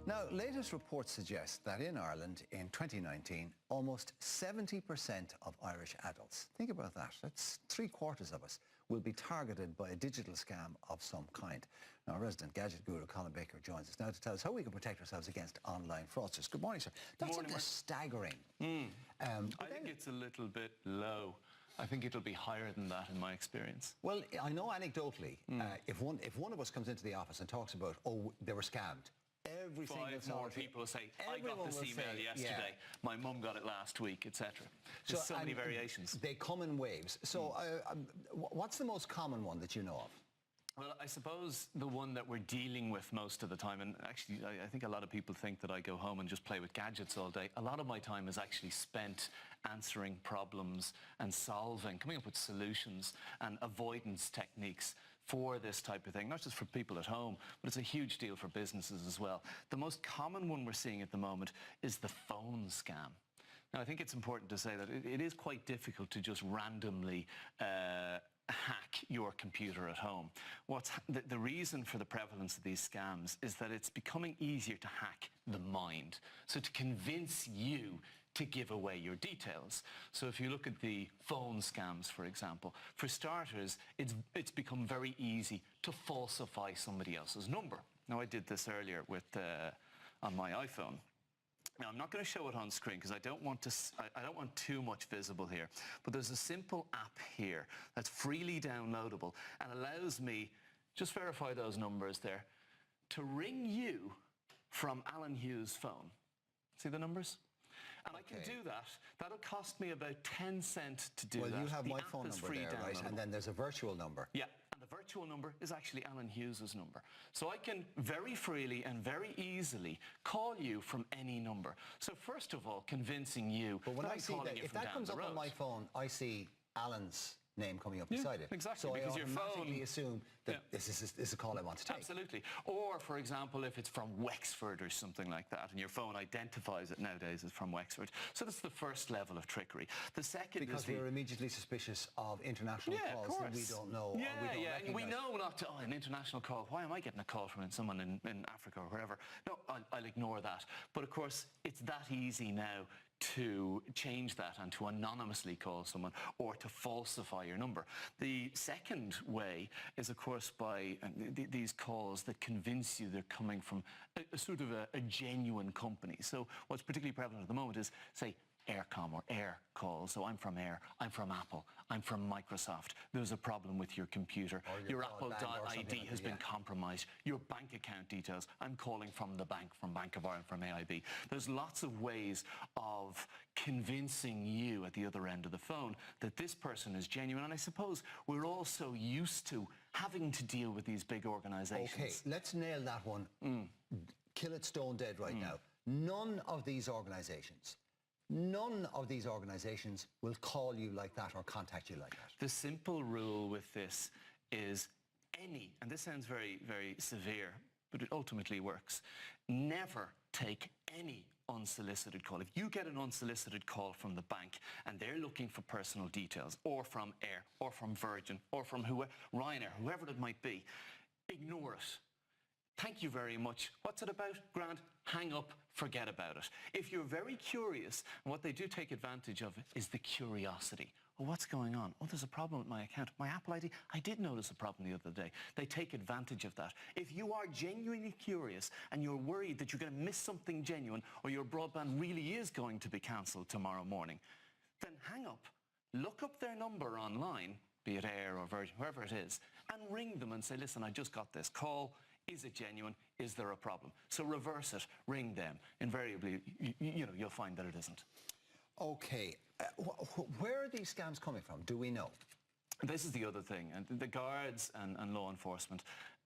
Now, latest reports suggest that in Ireland in 2019, almost 70% of Irish adults, think about that, that's 3/4 of us, will be targeted by a digital scam of some kind. Now, our resident Gadget guru, Colin Baker, joins us now to tell us how we can protect ourselves against online fraudsters. Good morning, sir. That's just staggering. I think it's a little bit low. I think it'll be higher than that in my experience. Well, I know anecdotally, if one of us comes into the office and talks about, oh, they were scammed, every single more people will say, I got this email yesterday, my mum got it last week, etc. There's so many variations. They come in waves. So what's the most common one that you know of? Well, I suppose the one that we're dealing with most of the time, and actually I think a lot of people think that I go home and just play with gadgets all day. A lot of my time is actually spent answering problems and coming up with solutions and avoidance techniques for this type of thing, not just for people at home, but it's a huge deal for businesses as well. The most common one we're seeing at the moment is the phone scam. Now, I think it's important to say that it is quite difficult to just randomly hack your computer at home. The reason for the prevalence of these scams is that it's becoming easier to hack the mind. So to convince you to give away your details. So if you look at the phone scams, for example, for starters, it's become very easy to falsify somebody else's number. Now, I did this earlier with on my iPhone. Now, I'm not going to show it on screen because I don't want too much visible here. But there's a simple app here that's freely downloadable and allows me, just verify those numbers there, to ring you from Alan Hughes' phone. See the numbers? And I can do that. That'll cost me about 10 cents to do that. Well, you have my phone number there, right? And then there's a virtual number. Yeah. The virtual number is actually Alan Hughes' number. So I can very freely and very easily call you from any number. So first of all, convincing you. But when I see that, if that comes up on my phone, I see Alan's name coming up beside it. Exactly. So because I your automatically phone assume that this is a call I want to take. Absolutely. Or, for example, if it's from Wexford or something like that, and your phone identifies it nowadays as from Wexford. So that's the first level of trickery. The second because we're immediately suspicious of international calls that we don't know. And we know not to, an international call. Why am I getting a call from someone in Africa or wherever? No, I'll ignore that. But of course, it's that easy now to change that and to anonymously call someone or to falsify your number. The second way is, of course, by these calls that convince you they're coming from a sort of a genuine company. So what's particularly prevalent at the moment is, say, Aircom or Air calls. So I'm from Air, I'm from Apple, I'm from Microsoft. There's a problem with your computer. Your Apple ID has been compromised. Your bank account details. I'm calling from the bank, from Bank of Ireland, from AIB. There's lots of ways of convincing you at the other end of the phone that this person is genuine. And I suppose we're all so used to having to deal with these big organizations. Okay, let's nail that one. Kill it stone dead right now. None of these organizations will call you like that or contact you like that. The simple rule with this is and this sounds very, very severe, but it ultimately works, never take any unsolicited call. If you get an unsolicited call from the bank and they're looking for personal details, or from Air, or from Virgin, or from Ryanair, whoever it might be, ignore it. Thank you very much. What's it about? Grand. Hang up. Forget about it. If you're very curious, and what they do take advantage of is the curiosity. Well, what's going on? Oh, there's a problem with my account. My Apple ID, I did notice a problem the other day. They take advantage of that. If you are genuinely curious and you're worried that you're going to miss something genuine or your broadband really is going to be cancelled tomorrow morning, then hang up, look up their number online, be it Air or Virgin, whoever it is, and ring them and say, listen, I just got this call. Is it genuine? Is there a problem? So reverse it, ring them. Invariably, you'll find that it isn't. Okay. Where are these scams coming from? Do we know? This is the other thing. And the guards and law enforcement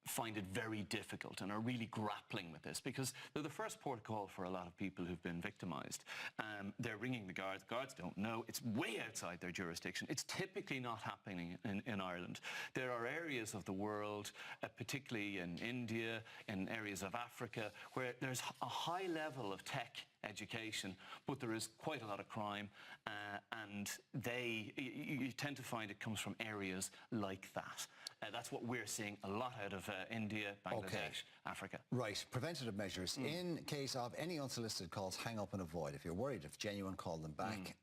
find it very difficult and are really grappling with this because they're the first port of call for a lot of people who've been victimised. They're ringing the guards. The guards don't know. It's way outside their jurisdiction. It's typically not happening in Ireland. There are areas of the world, particularly in India, in areas of Africa, where there's a high level of tech education, but there is quite a lot of crime, and you tend to find it comes from areas like that. That's what we're seeing a lot out of India, Bangladesh, Africa. Right, preventative measures. In case of any unsolicited calls, hang up and avoid. If you're worried, if genuine, call them back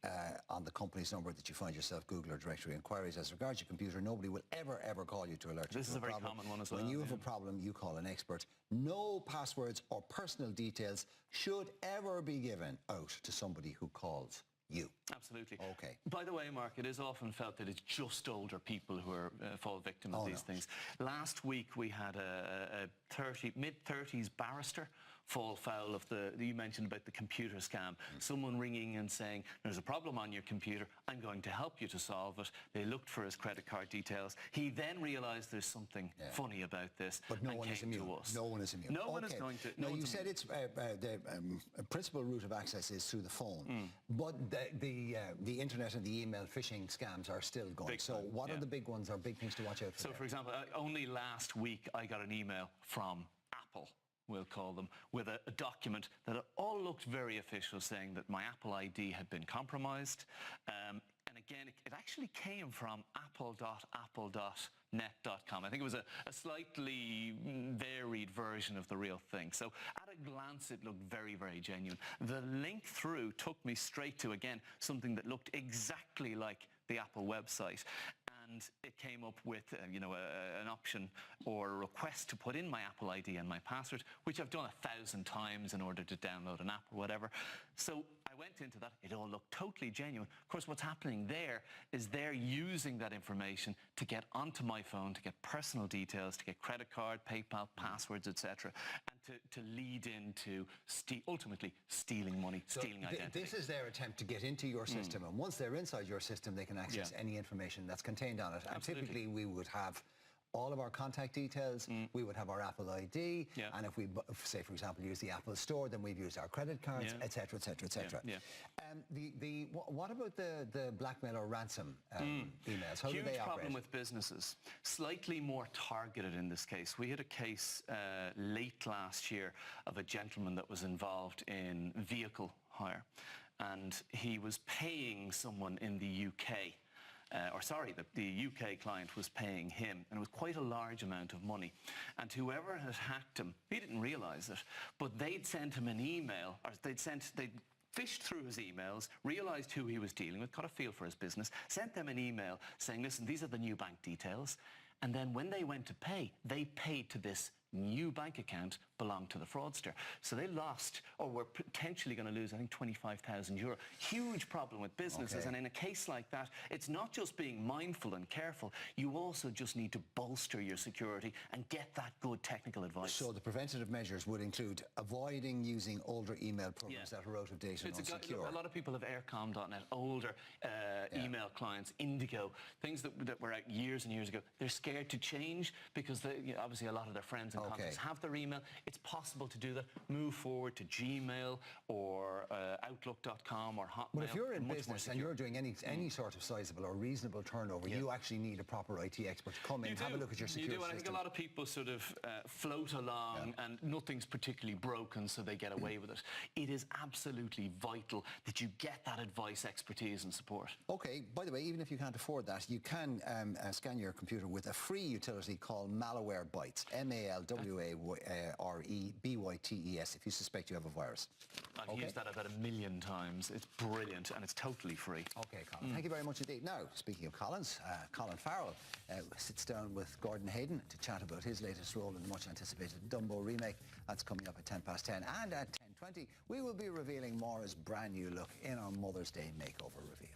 on the company's number that you find yourself, Google or directory inquiries. As regards your computer, nobody will ever call you to alert you. This is a very common one as well. When you have a problem, you call an expert. No passwords or personal details should ever be given out to somebody who calls you. Absolutely. Okay. By the way, Mark, it is often felt that it's just older people who fall victim of these things. Last week we had a mid-30s barrister fall foul of you mentioned about the computer scam. Someone ringing and saying, there's a problem on your computer, I'm going to help you to solve it. They looked for his credit card details. He then realised there's something funny about this. But no one is immune. No one is immune. No one is going to... Now, you said it's the principal route of access is through the phone, but the internet and the email phishing scams are still going. What are the big ones or big things to watch out for? So, for example, only last week I got an email from Apple, we'll call them, with a document that all looked very official, saying that my Apple ID had been compromised. And again, it actually came from apple.apple.net.com. I think it was a slightly varied version of the real thing. So at a glance, it looked very, very genuine. The link through took me straight to, again, something that looked exactly like the Apple website. And it came up with, an option or a request to put in my Apple ID and my password, which I've done 1,000 times in order to download an app or whatever. So I went into that. It all looked totally genuine. Of course, what's happening there is they're using that information to get onto my phone, to get personal details, to get credit card, PayPal, passwords, etc., and to lead into ultimately stealing money, stealing identity. This is their attempt to get into your system, and once they're inside your system, they can access any information that's contained on it. And typically, we would have all of our contact details, we would have our Apple ID, and if we, say, for example, use the Apple Store, then we've used our credit cards, etc., etc., etc. What about the blackmail or ransom emails? How do they operate? Huge problem with businesses. Slightly more targeted in this case. We had a case late last year of a gentleman that was involved in vehicle hire, and he was paying someone in the UK. The UK client was paying him, and it was quite a large amount of money. And whoever had hacked him, he didn't realise it, but they'd sent him an email, or they'd fished through his emails, realised who he was dealing with, got a feel for his business, sent them an email saying, listen, these are the new bank details. And then when they went to pay, they paid to this new bank account belonged to the fraudster. So they lost, or were potentially going to lose, I think, €25,000. Huge problem with businesses. And in a case like that, it's not just being mindful and careful. You also just need to bolster your security and get that good technical advice. So the preventative measures would include avoiding using older email programs that are out of date and unsecure. A lot of people have aircom.net, older email clients, Indigo, things that were out years and years ago. They're scared to change because obviously a lot of their friends and contacts have their email. It's possible to do that. Move forward to Gmail or Outlook.com or Hotmail. But if you're in business and you're doing any sort of sizable or reasonable turnover, you actually need a proper IT expert to come in, have a look at your security system. I think a lot of people sort of float along and nothing's particularly broken, so they get away with it. It is absolutely vital that you get that advice, expertise and support. Okay, by the way, even if you can't afford that, you can scan your computer with a free utility called Malwarebytes, Malwarebytes, if you suspect you have a virus. I've used that about 1 million times. It's brilliant and it's totally free. Okay, Colin, thank you very much indeed. Now, speaking of Collins, Colin Farrell sits down with Gordon Hayden to chat about his latest role in the much-anticipated Dumbo remake. That's coming up at 10:10. And at 10:20, we will be revealing Maura's brand new look in our Mother's Day makeover reveal.